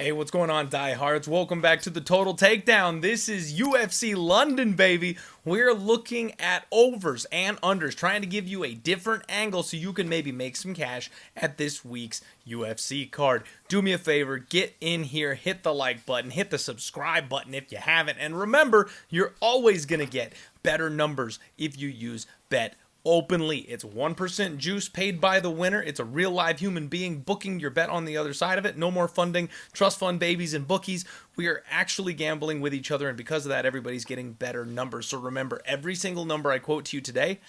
Hey, what's going on, diehards? Welcome back to the Total Takedown. This is UFC London, baby. We're looking at overs and unders, trying to give you a different angle so you can maybe make some cash at this week's UFC card. Do me a favor, get in here, hit the like button, hit the subscribe button if you haven't, and remember, you're always going to get better numbers if you use Bet Openly. It's 1% juice paid by the winner. It's a real live human being booking your bet on the other side of it. No more funding, trust fund babies and bookies. We are actually gambling with each other, and because of that, everybody's getting better numbers. So remember, every single number I quote to you today,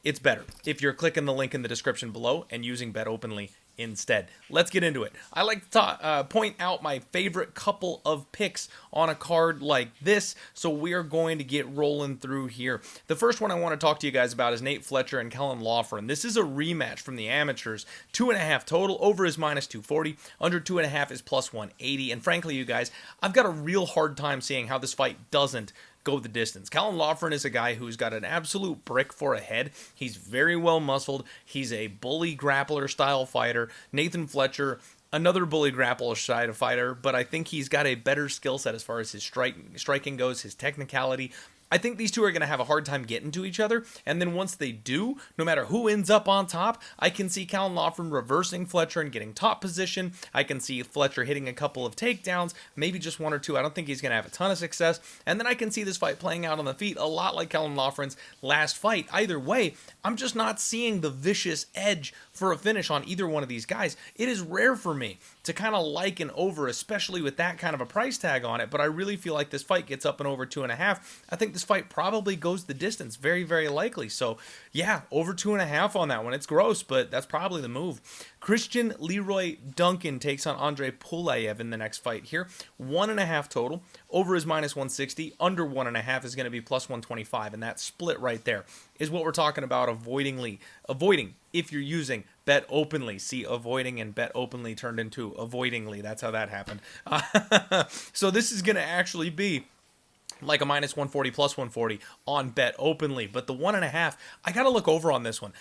it's better if you're clicking the link in the description below and using Bet Openly instead. Let's get into it. I like to point out my favorite couple of picks on a card like this, so we are going to get rolling through here. The first one I want to talk to you guys about is Nate Fletcher and Kellen Lawford. This is a rematch from the amateurs. 2.5 total. Over is -240. Under 2.5 is +180. And frankly, you guys, I've got a real hard time seeing how this fight doesn't go the distance. Kellen Lawford is a guy who's got an absolute brick for a head. He's very well muscled. He's a bully grappler style fighter. Nathan Fletcher, another bully grappler style fighter, but I think he's got a better skill set as far as his striking goes, his technicality. I think these two are going to have a hard time getting to each other, and then once they do, no matter who ends up on top, I can see Kellen Lawford reversing Fletcher and getting top position. I can see Fletcher hitting a couple of takedowns, maybe just one or two. I don't think he's going to have a ton of success, and then I can see this fight playing out on the feet a lot like Kellen Lawford's last fight. Either way, I'm just not seeing the vicious edge for a finish on either one of these guys. It is rare for me to kind of like an over, especially with that kind of a price tag on it, but I really feel like this fight gets up and over 2.5. I think this fight probably goes the distance, very, very likely. So yeah, over 2.5 on that one. It's gross, but that's probably the move. Christian Leroy Duncan takes on Andre Pulv in the next fight here. 1.5 total. Over is -160. Under 1.5 is going to be +125, and that split right there is what we're talking about avoiding if you're using Bet Openly. See, avoiding and Bet Openly turned into avoidingly. That's how that happened. So this is going to actually be like a -140, +140 on Bet Openly. But the 1.5, I got to look over on this one.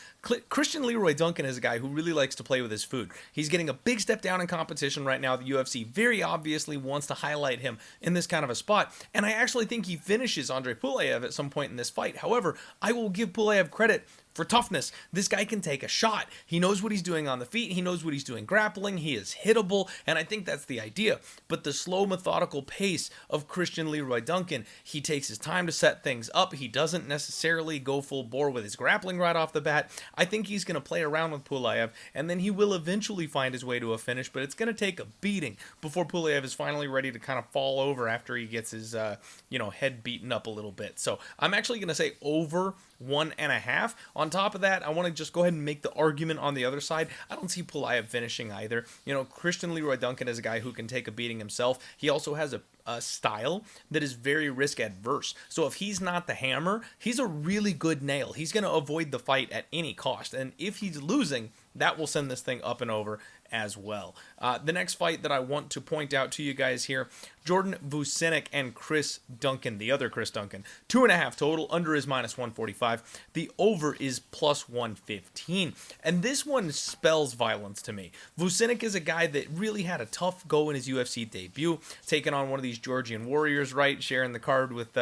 Christian Leroy Duncan is a guy who really likes to play with his food. He's getting a big step down in competition right now. The UFC very obviously wants to highlight him in this kind of a spot. And I actually think he finishes Andre Pulv at some point in this fight. However, I will give Pulv credit for toughness. This guy can take a shot. He knows what he's doing on the feet. He knows what he's doing grappling. He is hittable, and I think that's the idea. But the slow, methodical pace of Christian Leroy Duncan, he takes his time to set things up. He doesn't necessarily go full bore with his grappling right off the bat. I think he's going to play around with Pulv, and then he will eventually find his way to a finish, but it's going to take a beating before Pulv is finally ready to kind of fall over after he gets his head beaten up a little bit. So I'm actually going to say over 1.5. On top of that, I want to just go ahead and make the argument on the other side. I don't see Pulv finishing either. Christian Leroy Duncan is a guy who can take a beating himself. He also has a style that is very risk adverse. So if he's not the hammer, he's a really good nail. He's going to avoid the fight at any cost. And if he's losing, that will send this thing up and over as well. The next fight that I want to point out to you guys here, Jordan Venic and Chris Duncan, the other Chris Duncan. 2.5 total. Under is -145. The over is +115. And this one spells violence to me. Venic is a guy that really had a tough go in his UFC debut, taking on one of these Georgian warriors, right? Sharing the card with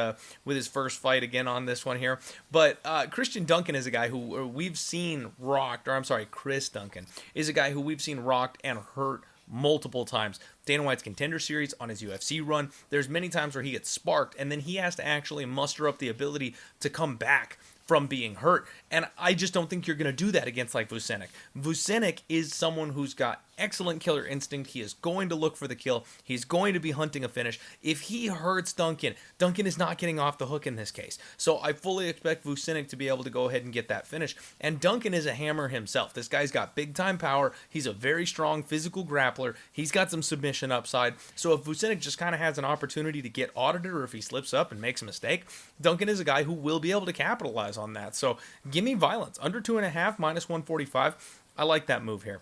his first fight again on this one here. But Christian Duncan is a guy who we've seen rocked, Chris Duncan is a guy who we've seen rocked and hurt multiple times. Dana White's Contender Series, on his UFC run, there's many times where he gets sparked, and then he has to actually muster up the ability to come back from being hurt. And I just don't think you're going to do that against like Venic. Venic is someone who's got excellent killer instinct. He is going to look for the kill. He's going to be hunting a finish. If he hurts Duncan, Duncan is not getting off the hook in this case. So I fully expect Venic to be able to go ahead and get that finish. And Duncan is a hammer himself. This guy's got big time power. He's a very strong physical grappler. He's got some submission upside. So if Venic just kind of has an opportunity to get audited, or if he slips up and makes a mistake, Duncan is a guy who will be able to capitalize on that. So give me violence. Under 2.5, -145. I like that move here.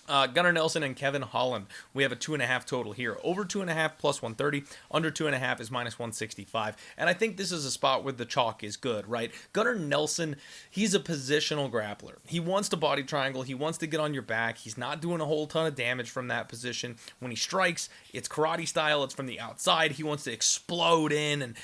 Gunnar Nelson and Kevin Holland. We have a 2.5 total here. Over 2.5 plus 130. Under 2.5 is minus 165. And I think this is a spot where the chalk is good, right? Gunnar Nelson, he's a positional grappler. He wants to body triangle. He wants to get on your back. He's not doing a whole ton of damage from that position. When he strikes, it's karate style. It's from the outside. He wants to explode in and,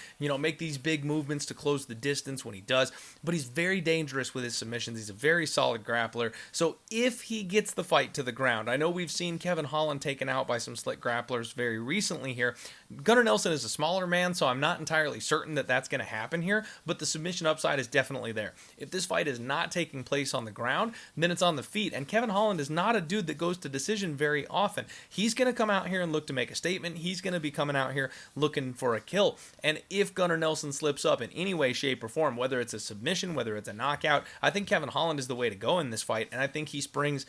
make these big movements to close the distance when he does. But he's very dangerous with his submissions. He's a very solid grappler. So if he gets the fight to the ground. I know we've seen Kevin Holland taken out by some slick grapplers very recently here. Gunnar Nelson is a smaller man, so I'm not entirely certain that that's going to happen here, but the submission upside is definitely there. If this fight is not taking place on the ground, then it's on the feet, and Kevin Holland is not a dude that goes to decision very often. He's going to come out here and look to make a statement. He's going to be coming out here looking for a kill, and if Gunnar Nelson slips up in any way, shape, or form, whether it's a submission, whether it's a knockout, I think Kevin Holland is the way to go in this fight, and I think he springs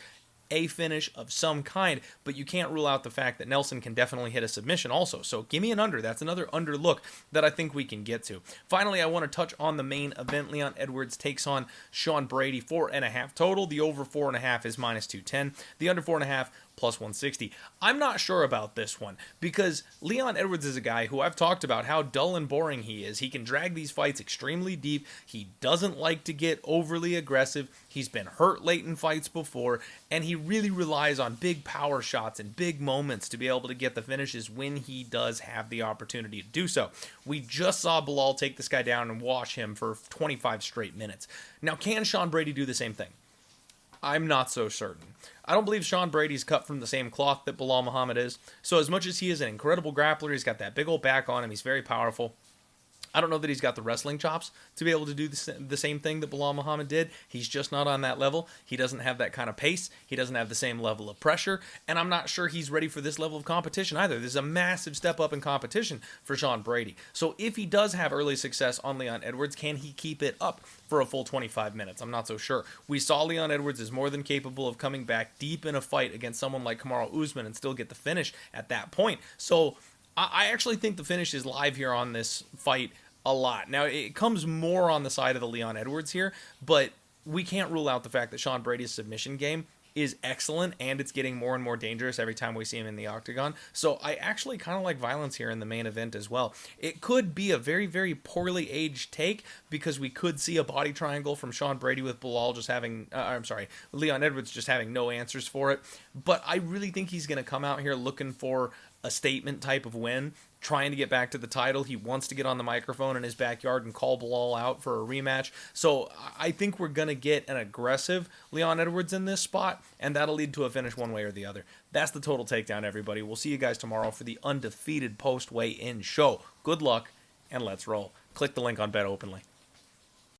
a finish of some kind, but you can't rule out the fact that Nelson can definitely hit a submission also. So give me an under. That's another under look that I think we can get to. Finally, I want to touch on the main event. Leon Edwards takes on Sean Brady, 4.5 total. The over 4.5 is minus 210. The under 4.5 plus 160. I'm not sure about this one because Leon Edwards is a guy who I've talked about how dull and boring he is. He can drag these fights extremely deep. He doesn't like to get overly aggressive. He's been hurt late in fights before, and he really relies on big power shots and big moments to be able to get the finishes when he does have the opportunity to do so. We just saw Bilal take this guy down and wash him for 25 straight minutes. Now, can Sean Brady do the same thing? I'm not so certain. I don't believe Sean Brady's cut from the same cloth that Bilal Muhammad is. So as much as he is an incredible grappler, he's got that big old back on him, he's very powerful. I don't know that he's got the wrestling chops to be able to do the same thing that Bilal Muhammad did. He's just not on that level. He doesn't have that kind of pace. He doesn't have the same level of pressure. And I'm not sure he's ready for this level of competition either. There's a massive step up in competition for Sean Brady. So if he does have early success on Leon Edwards, can he keep it up for a full 25 minutes? I'm not so sure. We saw Leon Edwards is more than capable of coming back deep in a fight against someone like Kamaru Usman and still get the finish at that point. So I actually think the finish is live here on this fight a lot. Now, it comes more on the side of the Leon Edwards here, but we can't rule out the fact that Sean Brady's submission game is excellent, and it's getting more and more dangerous every time we see him in the octagon. So I actually kind of like violence here in the main event as well. It could be a very, very poorly aged take because we could see a body triangle from Sean Brady with Bilal just having, Leon Edwards just having no answers for it. But I really think he's going to come out here looking for a statement type of win, trying to get back to the title. He wants to get on the microphone in his backyard and call Bilal out for a rematch. So I think we're going to get an aggressive Leon Edwards in this spot, and that'll lead to a finish one way or the other. That's the Total Takedown, everybody. We'll see you guys tomorrow for the undefeated post-weigh-in show. Good luck, and let's roll. Click the link on Bet Openly.